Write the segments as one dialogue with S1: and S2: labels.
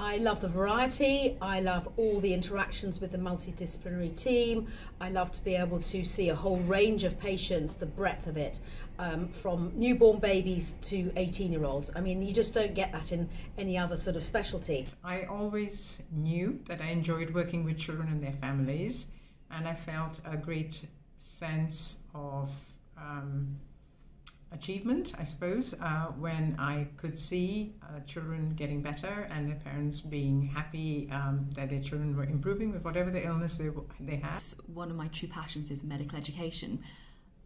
S1: I love the variety, I love all the interactions with the multidisciplinary team, I love to be able to see a whole range of patients, the breadth of it, from newborn babies to 18-year-olds. I mean, you just don't get that in any other sort of specialty.
S2: I always knew that I enjoyed working with children and their families, and I felt a great sense of achievement, I suppose, when I could see children getting better and their parents being happy that their children were improving with whatever the illness they had.
S3: One of my true passions is medical education,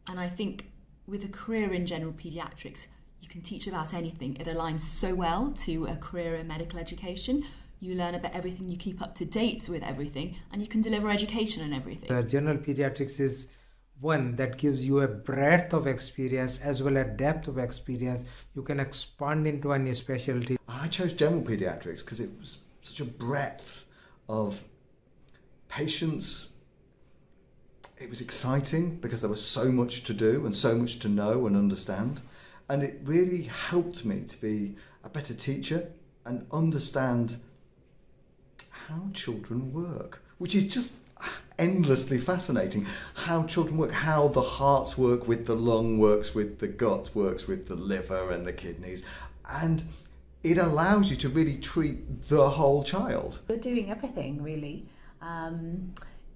S3: and I think with a career in general paediatrics, you can teach about anything. It aligns so well to a career in medical education. You learn about everything, you keep up to date with everything, and you can deliver education and everything.
S4: General paediatrics is one that gives you a breadth of experience as well as depth of experience. You can expand into any specialty.
S5: I chose general paediatrics because it was such a breadth of patients. It was exciting because there was so much to do and so much to know and understand, and it really helped me to be a better teacher and understand how children work, which is just endlessly fascinating. How children work, how the hearts work with the lung, works with the gut, works with the liver and the kidneys, and it allows you to really treat the whole child.
S6: You're doing everything really.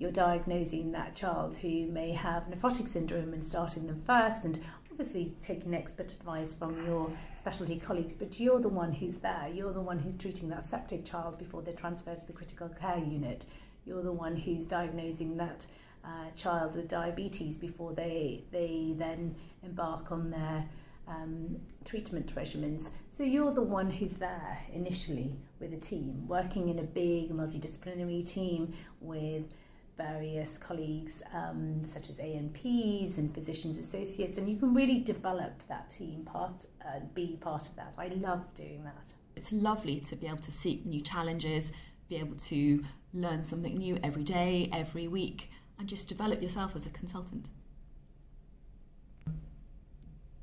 S6: You're diagnosing that child who may have nephrotic syndrome and starting them first, and obviously taking expert advice from your specialty colleagues, but you're the one who's there. You're the one who's treating that septic child before they're transferred to the critical care unit. You're the one who's diagnosing that child with diabetes before they then embark on their treatment regimens. So you're the one who's there initially with a team, working in a big multidisciplinary team with various colleagues such as ANPs and physicians associates, and you can really develop that team be part of that. I love doing that.
S3: It's lovely to be able to seek new challenges, be able to learn something new every day, every week, and just develop yourself as a consultant.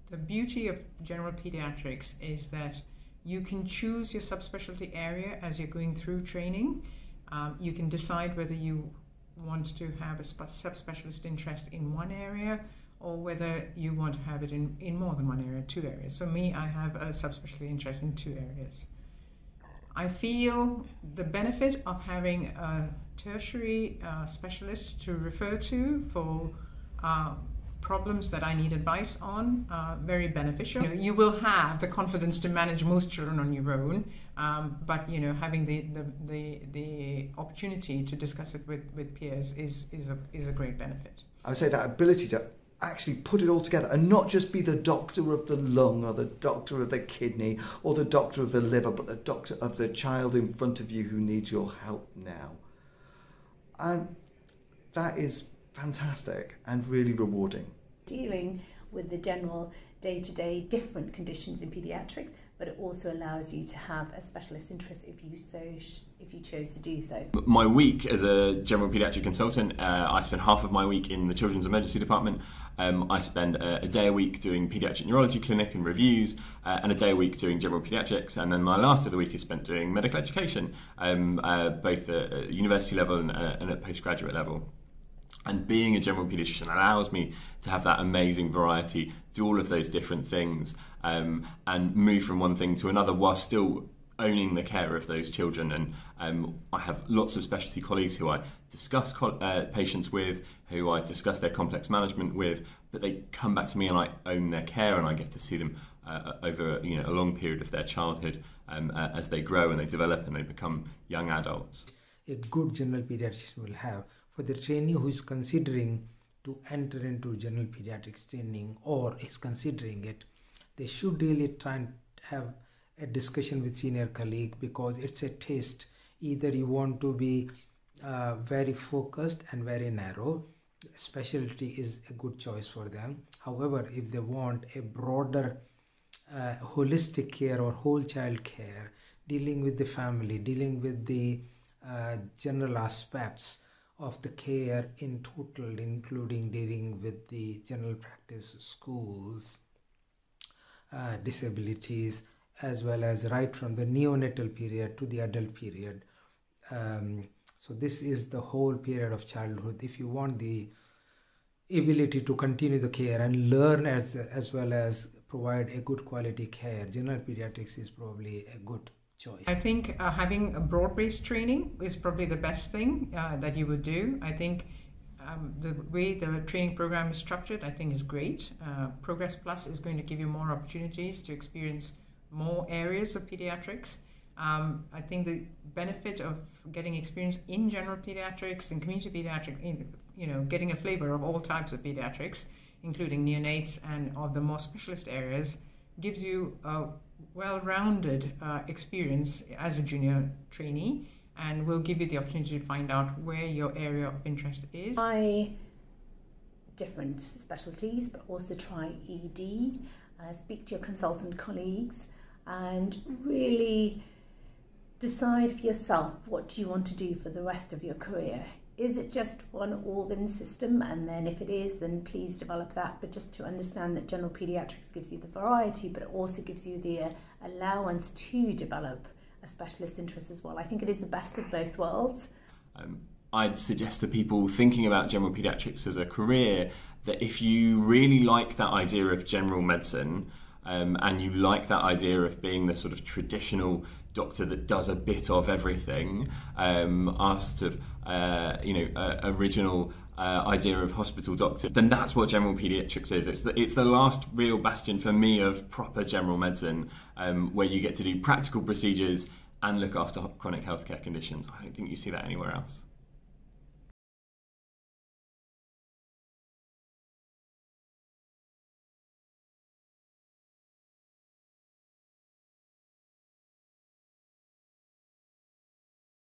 S2: The beauty of general paediatrics is that you can choose your subspecialty area as you're going through training. You can decide whether you want to have a subspecialist interest in one area or whether you want to have it in more than one area, 2 areas. So me, I have a subspecialty interest in 2 areas. I feel the benefit of having a tertiary specialist to refer to for problems that I need advice on very beneficial. You will have the confidence to manage most children on your own, but having the opportunity to discuss it with peers is a great benefit.
S5: I would say that ability to actually put it all together and not just be the doctor of the lung or the doctor of the kidney or the doctor of the liver, but the doctor of the child in front of you who needs your help now. And that is fantastic and really rewarding.
S6: Dealing with the general day-to-day different conditions in paediatrics, but it also allows you to have a specialist interest if you chose to do so.
S7: My week as a general paediatric consultant, I spend half of my week in the children's emergency department. I spend a day a week doing paediatric neurology clinic and reviews, and a day a week doing general paediatrics, and then my last day of the week is spent doing medical education, both at university level and at postgraduate level. And being a general paediatrician allows me to have that amazing variety, do all of those different things, and move from one thing to another while still owning the care of those children. And I have lots of specialty colleagues who I discuss patients with, who I discuss their complex management with, but they come back to me and I own their care, and I get to see them over a long period of their childhood as they grow and they develop and they become young adults.
S4: A good general pediatrician will have, for the trainee who is considering to enter into general pediatrics training or is considering it, they should really try and have a discussion with senior colleague, because it's a test. Either you want to be very focused and very narrow, specialty is a good choice for them. However, if they want a broader holistic care or whole child care, dealing with the family, dealing with the general aspects of the care in total, including dealing with the general practice schools, disabilities, as well as right from the neonatal period to the adult period. So this is the whole period of childhood. If you want the ability to continue the care and learn as well as provide a good quality care, general pediatrics is probably a good choice.
S2: I think having a broad-based training is probably the best thing that you would do. I think the way the training program is structured, I think, is great. Progress Plus is going to give you more opportunities to experience more areas of pediatrics. I think the benefit of getting experience in general pediatrics and community pediatrics, getting a flavor of all types of pediatrics, including neonates and of the more specialist areas, gives you a well-rounded experience as a junior trainee, and will give you the opportunity to find out where your area of interest is.
S6: Try different specialties, but also try ED, speak to your consultant colleagues, and really decide for yourself, what do you want to do for the rest of your career? Is it just one organ system? And then if it is, then please develop that. But just to understand that general pediatrics gives you the variety, but it also gives you the allowance to develop a specialist interest as well. I think it is the best of both worlds.
S7: I'd suggest to people thinking about general pediatrics as a career that if you really like that idea of general medicine, and you like that idea of being the sort of traditional doctor that does a bit of everything, our sort of original idea of hospital doctor, then that's what general pediatrics is. It's the last real bastion for me of proper general medicine, where you get to do practical procedures and look after chronic healthcare conditions. I don't think you see that anywhere else.